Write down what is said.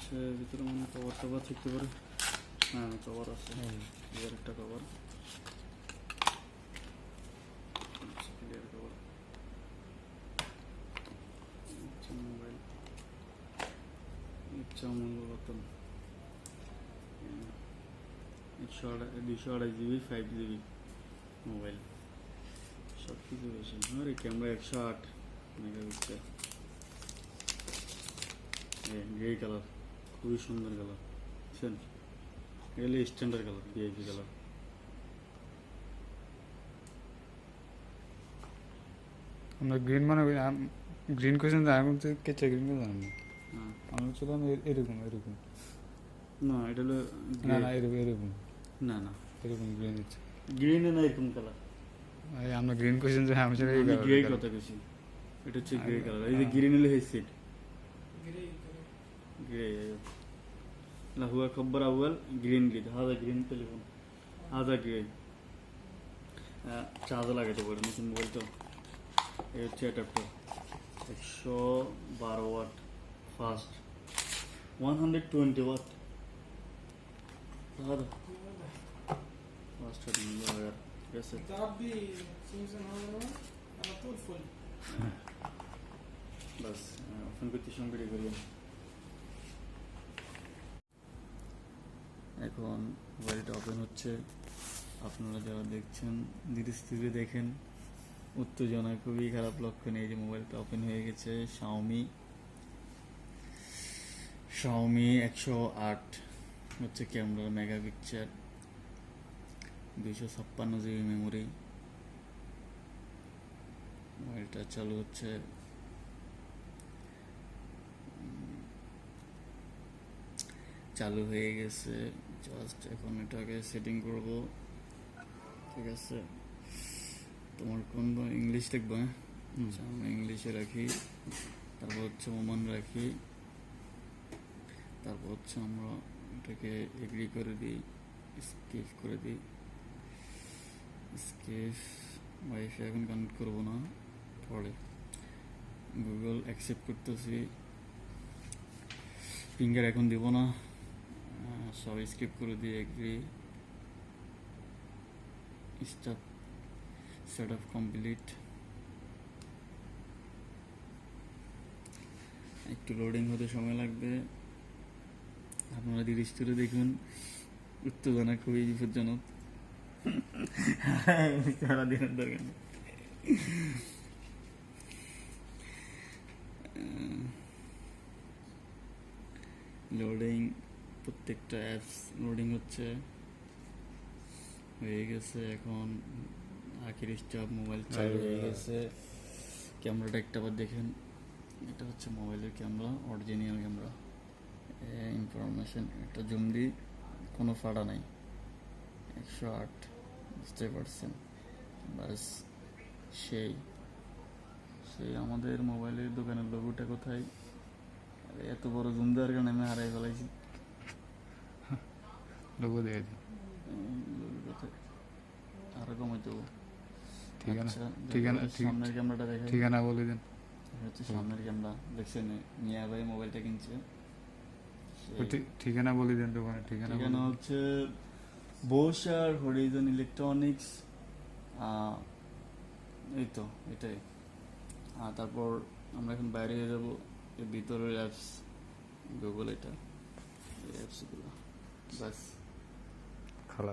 হচ্ছে ভিতরে মনে কভার টভার থাকতে পারে। হ্যাঁ কভার আছে, ক্লিয়ার একটা কভার, ক্লিয়ার কভার। মোবাইল ইচ্ছা মঙ্গল রতন 228 GB 5 GB মোবাইল, সব কিছু বেশি। আরে ক্যামেরা 108 মেগাপিক্সেল, গ্রে কালার, খুবই সুন্দর কালার, বুঝছেন? এগুলো স্ট্যান্ডার্ড কালার, ভিআইপি কালার। আমরা গ্রিন মানে গ্রিন কোয়েশ্চেন আমি তো কেচা গ্রিন জানি না। আমি ছিলাম এরকম এরকম। না এটা হলো না না এরকম এরকম, না না এরকম গ্রিন হচ্ছে গ্রিন না এরকম কালার। আমরা গ্রিন কোয়েশ্চেন যে আমি ছিল এই গ্রে কথা বেশি, এটা হচ্ছে গ্রে কালার। এই যে গ্রিন হলো হেডসেট ग्रे हुआ खबर अव्वल green green هذا green telephone هذا grey charge লাগাতে পারে নতুন মোবাইল তো। এই হচ্ছে adapter 112 watt fast 120 watt هذا fast charging यार कैसे आप भी सिमसन हो على طول फुल बस फोन করতে সঙ্গে করিয়ে। এখন মোবাইলটা ওপেন হচ্ছে, আপনারা যারা দেখছেন ধীরে স্থিরে দেখেন, উত্তেজনা খুবই খারাপ লক্ষণ। এই যে মোবাইলটা ওপেন হয়ে গেছে, শাওমি 108 হচ্ছে ক্যামেরা, মেগাপিক্সেল, 256 GB মেমোরি। মোবাইলটা চালু হচ্ছে, চালু হয়ে গেছে। জাস্ট এখন এটাকে সেটিং করব, ঠিক আছে? তোমার কোন ইংলিশ লিখবো? আচ্ছা আমরা ইংলিশে রাখি, তারপর হচ্ছে ওমান রাখি, তারপর হচ্ছে আমরা এটাকে এগ্রি করে দিই, স্কিপ করে দিই, স্কিপ। ওয়াইফাই এখন কানেক্ট করবো না, পরে গুগল অ্যাকসেপ্ট করতেছি, ফিঙ্গার এখন দিব না, সব স্কিপ করে দিয়ে agree, stop, set up complete. একটু লোডিং হতে সময় লাগবে, আপনারা ধীরে স্থিরে দেখুন। উত্তেজনা খুবই বিপজ্জনক, সারাদিনের দরকার নেই। লোডিং, প্রত্যেকটা অ্যাপস লোডিং হচ্ছে, হয়ে গেছে। এখন আখের স্টপ, মোবাইল চালু হয়ে গেছে। ক্যামেরাটা একটা বার দেখেন, এটা হচ্ছে মোবাইলের ক্যামেরা, অরিজিনাল ক্যামেরা। ইনফরমেশন একটা জুম দিই, কোনো ফাড়া নাই, 108, বুঝতে পারছেন? বাস সেই সেই আমাদের মোবাইলের দোকানের লোগোটা কোথায়? এত বড় জুম দেওয়ার কারণে আমি হারাই ফেলাইছি। লোগো দিয়ে দিই, আরো কমাই দেবো। ঠিকানা সামনের ক্যামেরাটা দেখেন, ঠিকানা বলে দেন। হচ্ছে সামনের ক্যামেরা, দেখছেন মিয়া ভাই মোবাইলটা কিনছে। ঠিকানা বলে দেন দোকানের ঠিকানা। ঠিকানা হচ্ছে বোসার হরিজন ইলেকট্রনিক্স, এই তো এটাই। তারপর আমরা এখন বাইরে হয়ে যাবো, ভিতরের অ্যাপস গুগল, এটা এই অ্যাপসগুলো, বাস।